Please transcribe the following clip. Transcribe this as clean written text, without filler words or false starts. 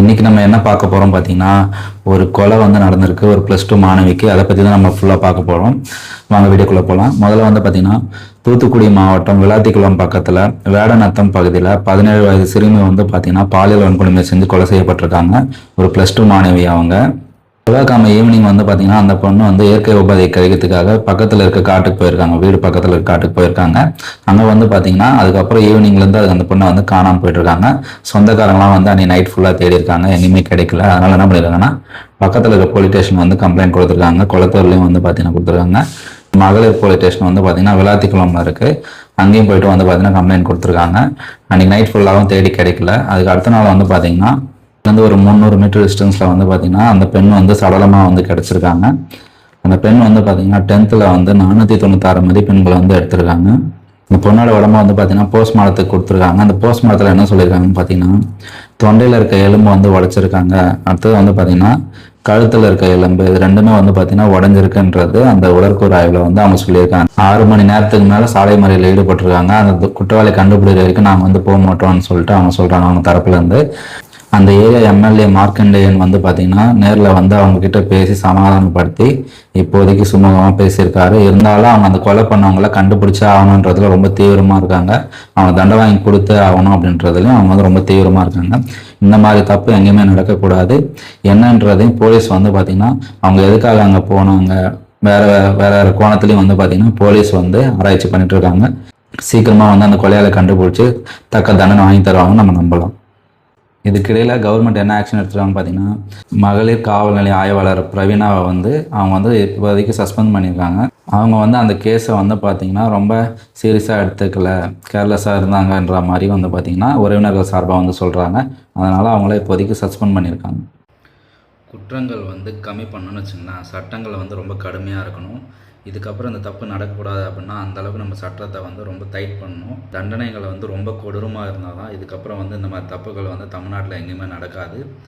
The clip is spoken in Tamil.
இன்றைக்கி நம்ம என்ன பார்க்க போகிறோம் பார்த்தீங்கன்னா, ஒரு கொலை வந்து நடந்திருக்கு ஒரு +2 மாணவிக்கு. அதை பற்றி தான் நம்ம ஃபுல்லாக பார்க்க போகிறோம். வாங்க வீடியோக்குள்ளே போகலாம். முதல்ல வந்து பார்த்தீங்கன்னா, தூத்துக்குடி மாவட்டம் விளாத்திக்குளம் பக்கத்தில் வேடநத்தம் பகுதியில் 17 வயது சிறுமி வந்து பார்த்தீங்கன்னா பாலியல் வன்கொடுமை செஞ்சு கொலை செய்யப்பட்டிருக்காங்க. ஒரு +2 மாணவி அவங்க. செவ்வாய்க்கிழமை ஈவினிங் வந்து பார்த்தீங்கன்னா அந்த பொண்ணு வந்து இயற்கை உபாதை கழிக்கிறதுக்காக பக்கத்தில் இருக்க காட்டுக்கு போயிருக்காங்க. வீடு பக்கத்தில் இருக்க காட்டுக்கு போயிருக்காங்க. அங்கே வந்து பார்த்தீங்கன்னா அதுக்கப்புறம் ஈவினிங்லேருந்து அது அந்த பொண்ணை வந்து காணாமல் போயிட்டுருக்காங்க. சொந்தக்காரங்களாம் வந்து அன்றைக்கி நைட் ஃபுல்லாக தேடி இருக்காங்க, எங்கேயுமே கிடைக்கல. அதனால் என்ன பண்ணியிருக்காங்கன்னா பக்கத்தில் இருக்க போலீஸ் ஸ்டேஷன் வந்து கம்ப்ளைண்ட் கொடுத்துருக்காங்க. குளத்தூர்லேயும் வந்து பார்த்தீங்கன்னா கொடுத்துருக்காங்க. மகளிர் போலீஸ் ஸ்டேஷன் வந்து பார்த்தீங்கன்னா விளாத்திக்குளம்ல இருக்குது. அங்கேயும் போயிட்டு வந்து பார்த்தீங்கன்னா கம்ப்ளைண்ட் கொடுத்துருக்காங்க. அன்றைக்கி நைட் ஃபுல்லாகவும் தேடி கிடைக்கல. அதுக்கு அடுத்த நாள் வந்து பார்த்தீங்கன்னா வந்து ஒரு 300 மீட்டர் டிஸ்டன்ஸில் வந்து பார்த்தீங்கன்னா அந்த பெண் வந்து சடலமாக வந்து கிடச்சிருக்காங்க. அந்த பெண் வந்து பார்த்தீங்கன்னா 10th வந்து 496 மதிப்பெண்களை வந்து எடுத்திருக்காங்க. இந்த பொண்ணோட உடம்ப வந்து பார்த்தீங்கன்னா போஸ்ட்மார்ட்டத்துக்கு கொடுத்துருக்காங்க. அந்த போஸ்ட்மார்ட்டத்தில் என்ன சொல்லியிருக்காங்கன்னு பார்த்தீங்கன்னா, தொண்டையில் இருக்க எலும்பு வந்து உடைச்சிருக்காங்க. அடுத்தது வந்து பார்த்தீங்கன்னா கழுத்தில் இருக்க எலும்பு, இது ரெண்டுமே வந்து பார்த்தீங்கன்னா உடஞ்சிருக்குன்றது அந்த உடற்கூறு ஆய்வில் வந்து அவங்க சொல்லியிருக்காங்க. 6 மணி நேரத்துக்கு மேலே சாலை மறியலில் ஈடுபட்டிருக்காங்க. அந்த குற்றவாளி கண்டுபிடிக்கிற வரைக்கும் நாங்கள் வந்து போக மாட்டோம்னு சொல்லிட்டு அவங்க சொல்கிறாங்க. அவங்க தரப்புலேருந்து அந்த ஏரியா எம்எல்ஏ மார்க்கண்டேயன் வந்து பார்த்தீங்கன்னா நேரில் வந்து அவங்கக்கிட்ட பேசி சமாதானப்படுத்தி இப்போதைக்கு சுமூகமாக பேசியிருக்காரு. இருந்தாலும் அவங்க அந்த கொலை பண்ணவங்கள கண்டுபிடிச்சா ஆகணுன்றதுல ரொம்ப தீவிரமாக இருக்காங்க. அவங்க தண்டனை வாங்கி கொடுத்து ஆகணும் அப்படின்றதுலையும் அவங்க வந்து ரொம்ப தீவிரமாக இருக்காங்க. இந்த மாதிரி தப்பு எங்கேயுமே நடக்கக்கூடாது என்னன்றதையும் போலீஸ் வந்து பார்த்திங்கன்னா அவங்க எதுக்காக அங்கே போனாங்க வேறு வேறு கோணத்துலேயும் வந்து பார்த்திங்கன்னா போலீஸ் வந்து ஆராய்ச்சி பண்ணிட்டு இருக்காங்க. சீக்கிரமாக வந்து அந்த கொலையாளை கண்டுபிடிச்சி தக்க தண்டனை வாங்கி தருவாங்கன்னு நம்ம நம்பலாம். இதுக்கிடையில் கவர்மெண்ட் என்ன ஆக்ஷன் எடுத்துருக்காங்க பார்த்தீங்கன்னா, மகளிர் காவல் நிலைய ஆய்வாளர் பிரவீனாவை வந்து அவங்க வந்து இப்போதைக்கு சஸ்பெண்ட் பண்ணியிருக்காங்க. அவங்க வந்து அந்த கேஸை வந்து பார்த்திங்கன்னா ரொம்ப சீரியஸாக எடுத்துக்கல, கேர்லெஸ்ஸாக இருந்தாங்கன்ற மாதிரி வந்து பார்த்திங்கன்னா உறவினர்கள் சார்பாக வந்து சொல்கிறாங்க. அதனால் அவங்கள இப்போதைக்கு சஸ்பெண்ட் பண்ணியிருக்காங்க. குற்றங்கள் வந்து கம்மி பண்ணணும்னு வச்சுங்களேன், சட்டங்கள் வந்து ரொம்ப கடுமையாக இருக்கணும். இதுக்கப்புறம் இந்த தப்பு நடக்கக்கூடாது அப்படின்னா அந்தளவுக்கு நம்ம சட்டத்தை வந்து ரொம்ப டைட் பண்ணணும். தண்டனைகள் வந்து ரொம்ப கொடூரமாக இருந்தால் தான் இதுக்கப்புறம் வந்து இந்த மாதிரி தப்புகள் வந்து தமிழ்நாட்டில் எங்கேயுமே நடக்காது.